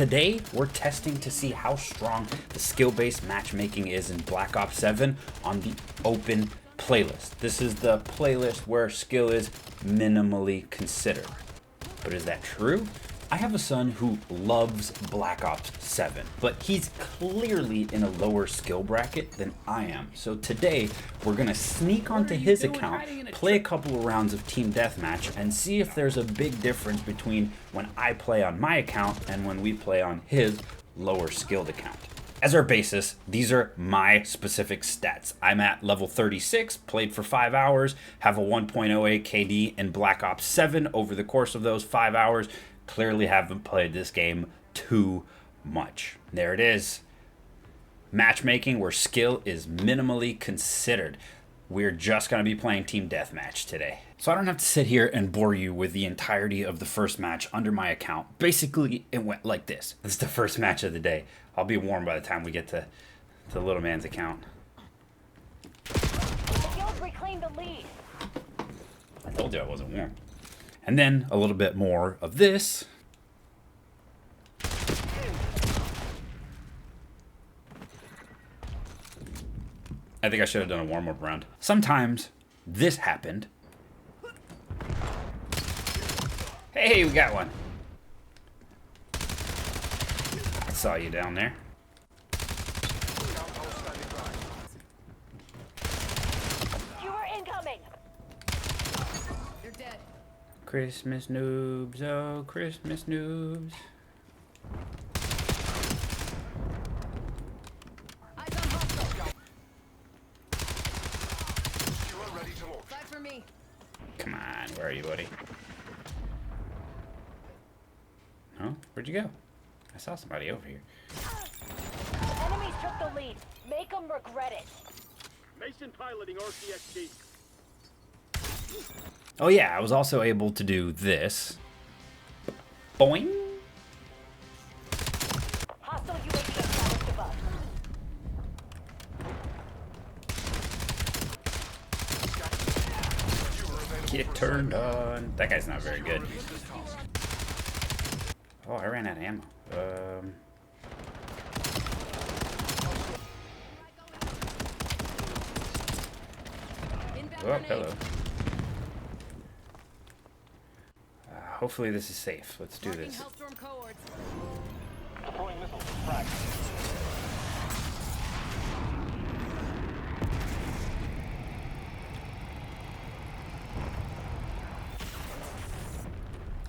Today, we're testing to see how strong the skill-based matchmaking is in Black Ops 7 on the open playlist. This is the playlist where skill is minimally considered. But is that true? I have a son who loves Black Ops 7, but he's clearly in a lower skill bracket than I am. So today, we're gonna sneak onto his account, play a couple of rounds of Team Deathmatch, and see if there's a big difference between when I play on my account and when we play on his lower skilled account. As our basis, these are my specific stats. I'm at level 36, played for 5 hours, have a 1.08 KD in Black Ops 7 over the course of those 5 hours. Clearly haven't played this game too much. There it is. Matchmaking where skill is minimally considered. We're just going to be playing Team Deathmatch today. So I don't have to sit here and bore you with the entirety of the first match under my account. Basically, it went like this. This is the first match of the day. I'll be warm by the time we get to the little man's account. Skills reclaim the lead. I told you I wasn't warm. And then a little bit more of this. I think I should have done a warm-up round. Sometimes this happened. Hey, we got one. I saw you down there. You are incoming. You're dead. Christmas noobs, oh Christmas noobs. Eyes on hostile. You are ready to launch. Fly for me. Come on, where are you, buddy? Oh, where'd you go? I saw somebody over here. Enemies took the lead. Make them regret it. Mason piloting RCXD. Oh yeah, I was also able to do this. Boing. Hostile UAV established above. Get turned on. That guy's not very good. Oh, I ran out of ammo. Inbound Oh, grenade. hello. Hopefully this is safe. Let's do Marking this. Hellstorm cohorts. Deploying missiles. Frag.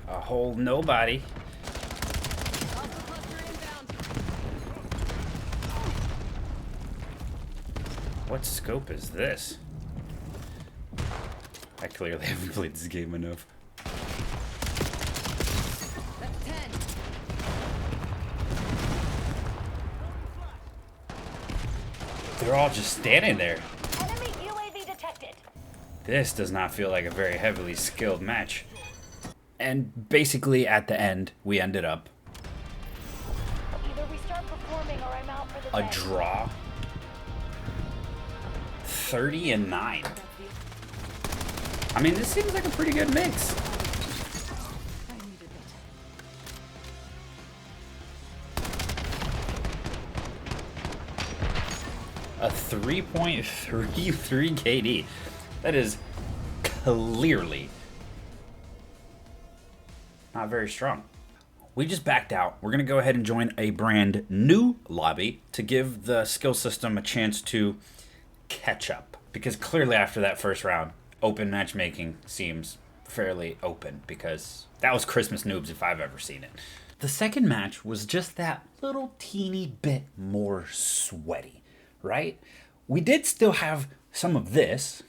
A whole nobody. Hostile cluster inbound. What scope is this? I clearly haven't played this game enough. That's 10. They're all just standing there. Enemy UAV detected. This does not feel like a very heavily skilled match. And basically at the end, we ended up Either we start performing or I'm out for the a day. draw. 30-9. I mean, this seems like a pretty good mix. I needed it. A 3.33 KD. That is clearly not very strong. We just backed out. We're going to go ahead and join a brand new lobby to give the skill system a chance to catch up. Because clearly after that first round, open matchmaking seems fairly open because that was Christmas noobs if I've ever seen it. The second match was just that little teeny bit more sweaty, right? We did still have some of this.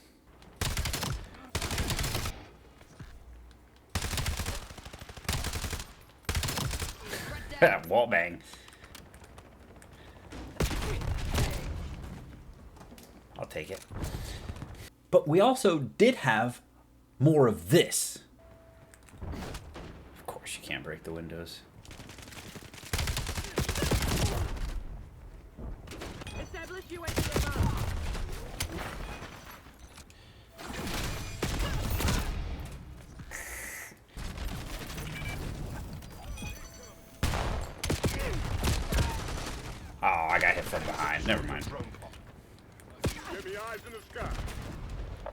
Wall bang. I'll take it. But we also did have more of this. Of course, you can't break the windows. Establish UAV above. Oh, I got hit from behind. Never mind. Give me eyes in the sky.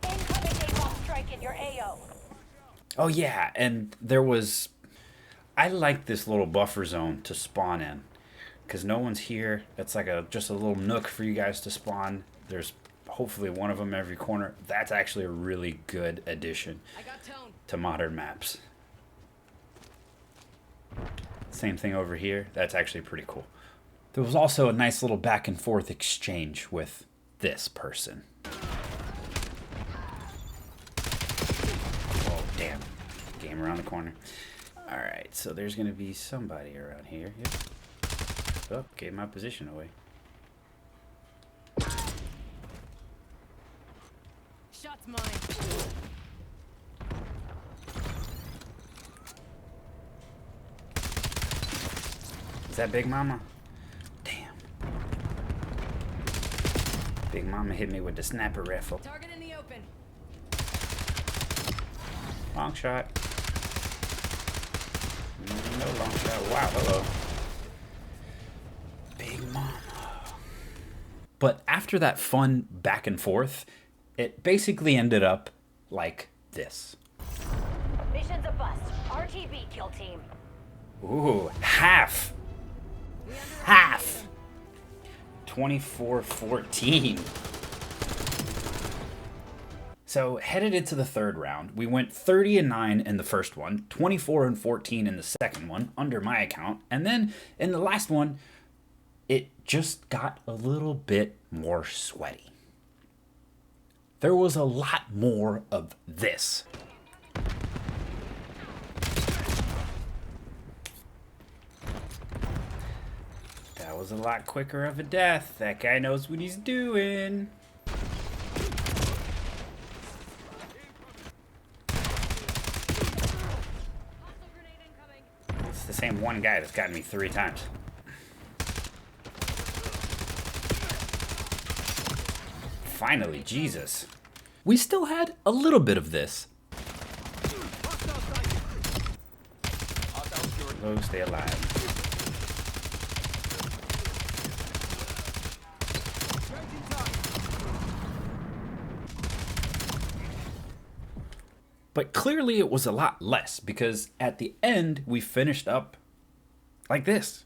Incoming napalm strike in your AO. Oh yeah, and there was... I like this little buffer zone to spawn in. Because no one's here. It's like just a little nook for you guys to spawn. There's hopefully one of them every corner. That's actually a really good addition I got tone. to modern maps. Same thing over here. That's actually pretty cool. There was also a nice little back and forth exchange with this person. Oh, damn. Game around the corner. Alright, so there's going to be somebody around here. Yep. Oh, gave my position away. Shot's mine. Is that Big Mama? Damn. Big Mama hit me with the sniper rifle. Target in the open. Long shot. No long shot. Wow, hello. Big Mama. But after that fun back and forth, it basically ended up like this. Mission's a bust. RTB kill team. Ooh, half. Half. 24-14. So headed into the third round, we went 30-9 in the first one, 24-14 in the second one, under my account, and then in the last one, it just got a little bit more sweaty. There was a lot more of this. That was a lot quicker of a death. That guy knows what he's doing. It's the same one guy that's gotten me 3 times. Finally, Jesus. We still had a little bit of this. Oh, stay alive. But clearly it was a lot less, because at the end we finished up like this.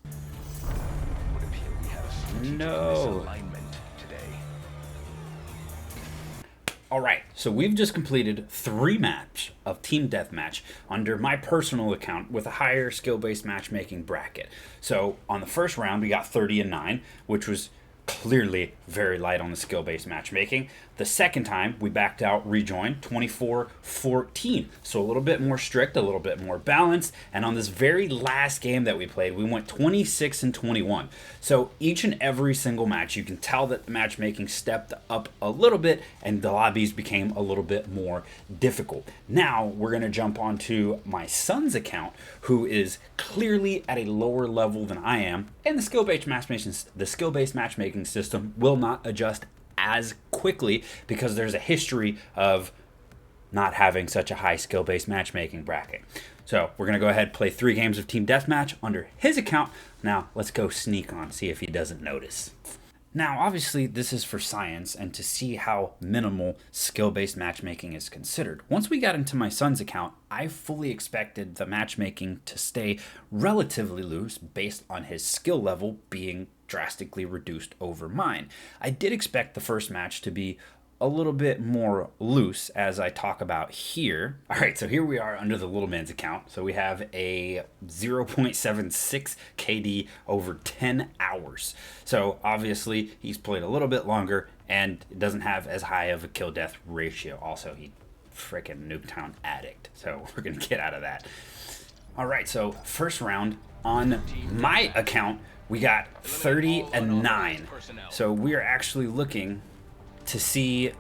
No. Alright, so we've just completed 3 maps of Team Deathmatch under my personal account with a higher skill-based matchmaking bracket. So on the first round we got 30-9, which was clearly very light on the skill-based matchmaking. The second time we backed out, rejoined, 24-14. So a little bit more strict, a little bit more balanced. And on this very last game that we played, we went 26-21. So each and every single match, you can tell that the matchmaking stepped up a little bit and the lobbies became a little bit more difficult. Now we're going to jump onto my son's account, who is clearly at a lower level than I am. And the skill-based matchmaking system will not adjust as quickly because there's a history of not having such a high skill-based matchmaking bracket. So we're going to go ahead and play 3 games of Team Deathmatch under his account. Now let's go sneak on, see if he doesn't notice. Now obviously this is for science and to see how minimal skill-based matchmaking is considered. Once we got into my son's account, I fully expected the matchmaking to stay relatively loose based on his skill level being drastically reduced over mine. I did expect the first match to be a little bit more loose, as I talk about here. All right, so here we are under the little man's account. So we have a 0.76 KD over 10 hours. So obviously he's played a little bit longer and it doesn't have as high of a kill death ratio. Also, he freaking Nuketown addict. So we're gonna get out of that. All right, so first round on my account, we got 30-9. So we are actually looking to see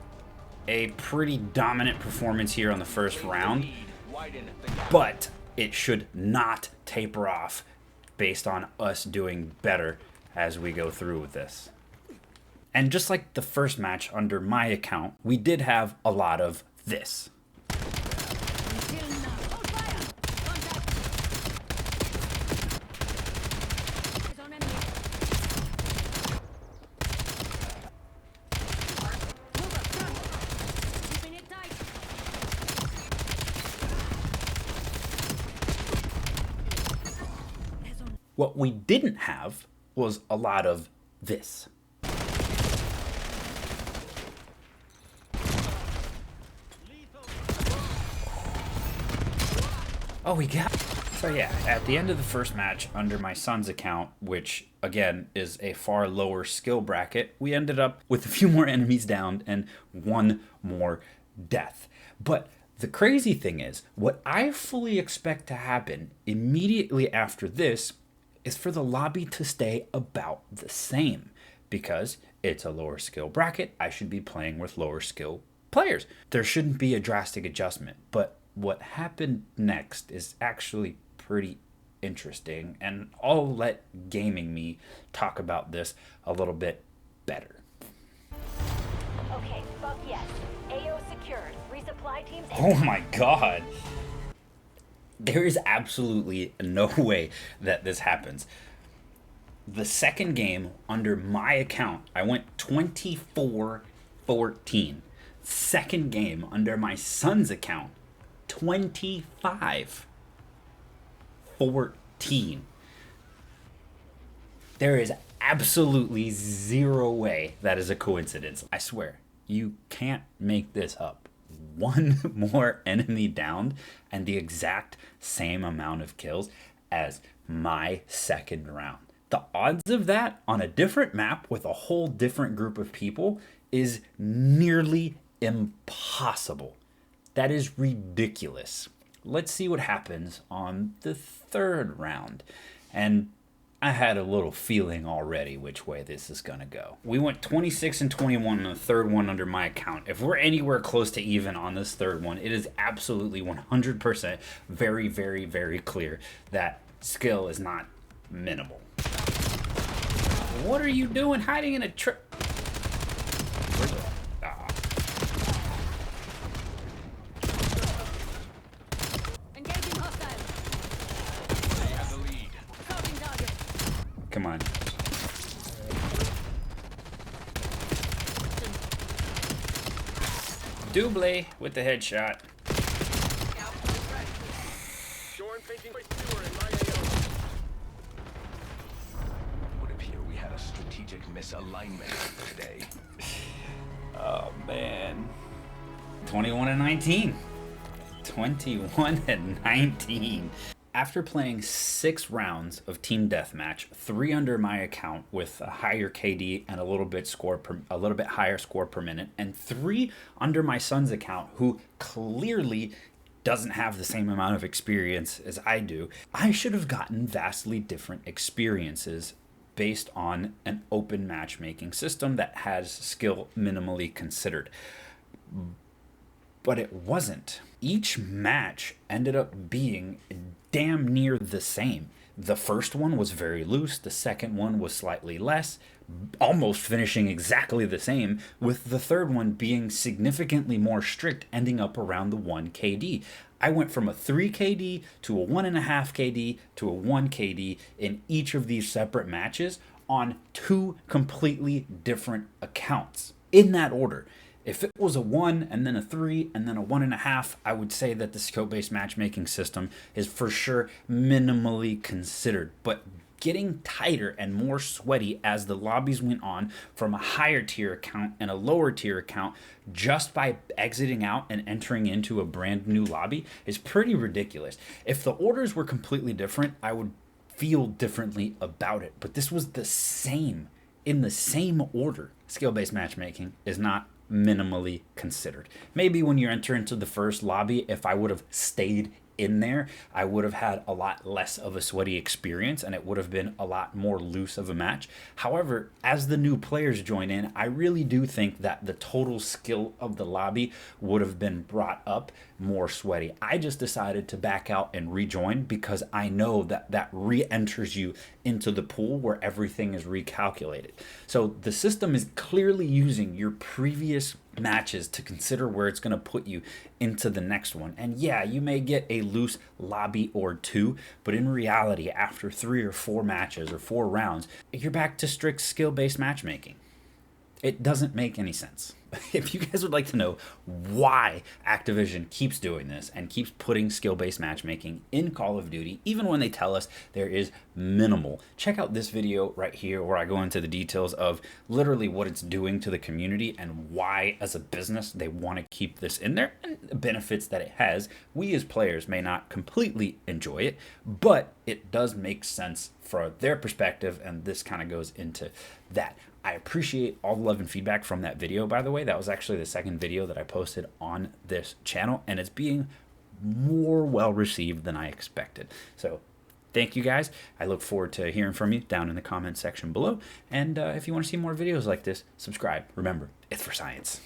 a pretty dominant performance here on the first round, but it should not taper off based on us doing better as we go through with this. And just like the first match under my account, we did have a lot of this. What we didn't have was a lot of this. Oh, we got... So yeah, at the end of the first match under my son's account, which again is a far lower skill bracket, we ended up with a few more enemies down and one more death. But the crazy thing is, what I fully expect to happen immediately after this is for the lobby to stay about the same, because it's a lower skill bracket. I should be playing with lower skill players. There shouldn't be a drastic adjustment, but what happened next is actually pretty interesting, and I'll let gaming me talk about this a little bit better. Okay, fuck yes. AO secured. Resupply teams. Oh my god. There is absolutely no way that this happens. The second game under my account, I went 24-14. Second game under my son's account, 25-14. There is absolutely zero way that is a coincidence. I swear, you can't make this up. One more enemy downed and the exact same amount of kills as my second round. The odds of that on a different map with a whole different group of people is nearly impossible. That is ridiculous. Let's see what happens on the third round. And I had a little feeling already which way this is going to go. We went 26-21 on the third one under my account. If we're anywhere close to even on this third one, it is absolutely 100% very, very, very clear that skill is not minimal. What are you doing hiding in a trip? Engaging hostile. They have the lead. Covering target. Come on. Double with the headshot. Join thinking fewer in my AO. Would appear we had a strategic misalignment today. Oh man. 21-19. 21-19. After playing 6 rounds of team deathmatch, 3 under my account with a higher KD and a little bit higher score per minute, and 3 under my son's account, who clearly doesn't have the same amount of experience as I do, I should have gotten vastly different experiences based on an open matchmaking system that has skill minimally considered. But it wasn't. Each match ended up being damn near the same. The first one was very loose, the second one was slightly less, almost finishing exactly the same, with the third one being significantly more strict, ending up around the 1 KD. I went from a 3 KD to a 1.5 KD to a 1 KD in each of these separate matches on 2 completely different accounts, in that order. If it was a 1 and then a 3 and then a 1.5, I would say that the skill-based matchmaking system is for sure minimally considered. But getting tighter and more sweaty as the lobbies went on from a higher tier account and a lower tier account just by exiting out and entering into a brand new lobby is pretty ridiculous. If the orders were completely different, I would feel differently about it. But this was the same, in the same order. Skill-based matchmaking is not minimally considered. Maybe when you enter into the first lobby, if I would have stayed in there, I would have had a lot less of a sweaty experience and it would have been a lot more loose of a match. However, as the new players join in, I really do think that the total skill of the lobby would have been brought up more sweaty. I just decided to back out and rejoin because I know that that re-enters you into the pool where everything is recalculated. So the system is clearly using your previous matches to consider where it's going to put you into the next one. And yeah, you may get a loose lobby or 2, but in reality, after 3 or 4 matches or 4 rounds, you're back to strict skill-based matchmaking. It doesn't make any sense. if you guys would like to know why Activision keeps doing this and keeps putting skill-based matchmaking in Call of Duty, even when they tell us there is minimal, check out this video right here where I go into the details of literally what it's doing to the community and why, as a business, they want to keep this in there and the benefits that it has. We as players may not completely enjoy it, but it does make sense for their perspective, and this kind of goes into that. I appreciate all the love and feedback from that video, by the way. That was actually the second video that I posted on this channel, and it's being more well received than I expected. So thank you guys. I look forward to hearing from you down in the comment section below. And if you want to see more videos like this, subscribe. Remember, it's for science.